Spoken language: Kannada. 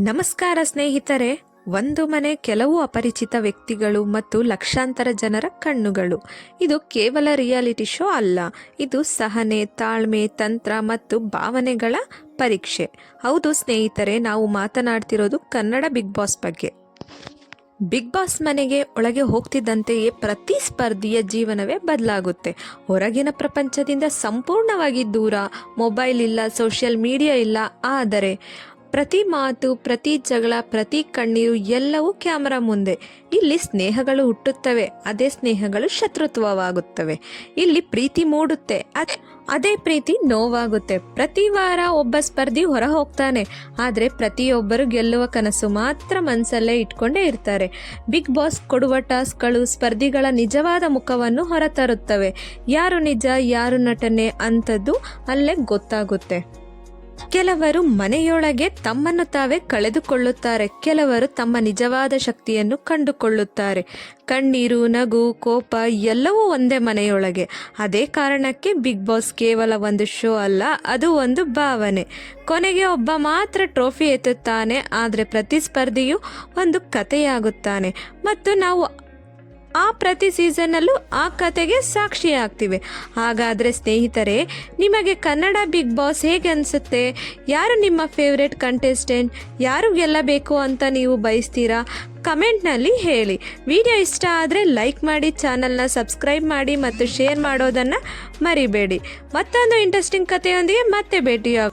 ನಮಸ್ಕಾರ ಸ್ನೇಹಿತರೆ. ಒಂದು ಮನೆ, ಕೆಲವು ಅಪರಿಚಿತ ವ್ಯಕ್ತಿಗಳು ಮತ್ತು ಲಕ್ಷಾಂತರ ಜನರ ಕಣ್ಣುಗಳು. ಇದು ಕೇವಲ ರಿಯಾಲಿಟಿ ಶೋ ಅಲ್ಲ, ಇದು ಸಹನೆ, ತಾಳ್ಮೆ, ತಂತ್ರ ಮತ್ತು ಭಾವನೆಗಳ ಪರೀಕ್ಷೆ. ಹೌದು ಸ್ನೇಹಿತರೆ, ನಾವು ಮಾತನಾಡ್ತಿರೋದು ಕನ್ನಡ ಬಿಗ್ ಬಾಸ್ ಬಗ್ಗೆ. ಬಿಗ್ ಬಾಸ್ ಮನೆಗೆ ಒಳಗೆ ಹೋಗ್ತಿದ್ದಂತೆಯೇ ಪ್ರತಿ ಸ್ಪರ್ಧಿಯ ಜೀವನವೇ ಬದಲಾಗುತ್ತೆ. ಹೊರಗಿನ ಪ್ರಪಂಚದಿಂದ ಸಂಪೂರ್ಣವಾಗಿ ದೂರ, ಮೊಬೈಲ್ ಇಲ್ಲ, ಸೋಷಿಯಲ್ ಮೀಡಿಯಾ ಇಲ್ಲ. ಆದರೆ ಪ್ರತಿ ಮಾತು, ಪ್ರತಿ ಜಗಳ, ಪ್ರತಿ ಕಣ್ಣೀರು ಎಲ್ಲವೂ ಕ್ಯಾಮರಾ ಮುಂದೆ. ಇಲ್ಲಿ ಸ್ನೇಹಗಳು ಹುಟ್ಟುತ್ತವೆ, ಅದೇ ಸ್ನೇಹಗಳು ಶತ್ರುತ್ವವಾಗುತ್ತವೆ. ಇಲ್ಲಿ ಪ್ರೀತಿ ಮೂಡುತ್ತೆ, ಅದೇ ಪ್ರೀತಿ ನೋವಾಗುತ್ತೆ. ಪ್ರತಿ ವಾರ ಒಬ್ಬ ಸ್ಪರ್ಧಿ ಹೊರ ಹೋಗ್ತಾನೆ, ಆದರೆ ಪ್ರತಿಯೊಬ್ಬರು ಗೆಲ್ಲುವ ಕನಸು ಮಾತ್ರ ಮನಸ್ಸಲ್ಲೇ ಇಟ್ಕೊಂಡೇ ಇರ್ತಾರೆ. ಬಿಗ್ ಬಾಸ್ ಕೊಡುವ ಟಾಸ್ಕ್ಗಳು ಸ್ಪರ್ಧಿಗಳ ನಿಜವಾದ ಮುಖವನ್ನು ಹೊರತರುತ್ತವೆ. ಯಾರು ನಿಜ, ಯಾರು ನಟನೆ ಅಂಥದ್ದು ಅಲ್ಲೇ ಗೊತ್ತಾಗುತ್ತೆ. ಕೆಲವರು ಮನೆಯೊಳಗೆ ತಮ್ಮನ್ನು ತಾವೇ ಕಳೆದುಕೊಳ್ಳುತ್ತಾರೆ, ಕೆಲವರು ತಮ್ಮ ನಿಜವಾದ ಶಕ್ತಿಯನ್ನು ಕಂಡುಕೊಳ್ಳುತ್ತಾರೆ. ಕಣ್ಣೀರು, ನಗು, ಕೋಪ ಎಲ್ಲವೂ ಒಂದೇ ಮನೆಯೊಳಗೆ. ಅದೇ ಕಾರಣಕ್ಕೆ ಬಿಗ್ ಬಾಸ್ ಕೇವಲ ಒಂದು ಶೋ ಅಲ್ಲ, ಅದು ಒಂದು ಭಾವನೆ. ಕೊನೆಗೆ ಒಬ್ಬ ಮಾತ್ರ ಟ್ರೋಫಿ ಎತ್ತುತ್ತಾನೆ, ಆದರೆ ಪ್ರತಿ ಸ್ಪರ್ಧಿಯೂ ಒಂದು ಕಥೆಯಾಗುತ್ತಾನೆ ಮತ್ತು ನಾವು ಆ ಪ್ರತಿ ಸೀಸನ್ನಲ್ಲೂ ಆ ಕತೆಗೆ ಸಾಕ್ಷಿಯಾಗ್ತಿವೆ. ಹಾಗಾದರೆ ಸ್ನೇಹಿತರೆ, ನಿಮಗೆ ಕನ್ನಡ ಬಿಗ್ ಬಾಸ್ ಹೇಗೆ ಅನಿಸುತ್ತೆ? ಯಾರು ನಿಮ್ಮ ಫೇವ್ರೆಟ್ ಕಂಟೆಸ್ಟೆಂಟ್? ಯಾರು ಗೆಲ್ಲಬೇಕು ಅಂತ ನೀವು ಬಯಸ್ತೀರಾ? ಕಮೆಂಟ್ನಲ್ಲಿ ಹೇಳಿ. ವಿಡಿಯೋ ಇಷ್ಟ ಆದರೆ ಲೈಕ್ ಮಾಡಿ, ಚಾನಲ್ನ ಸಬ್ಸ್ಕ್ರೈಬ್ ಮಾಡಿ ಮತ್ತು ಶೇರ್ ಮಾಡೋದನ್ನು ಮರಿಬೇಡಿ. ಮತ್ತೊಂದು ಇಂಟ್ರೆಸ್ಟಿಂಗ್ ಕಥೆಯೊಂದಿಗೆ ಮತ್ತೆ ಭೇಟಿಯಾಗ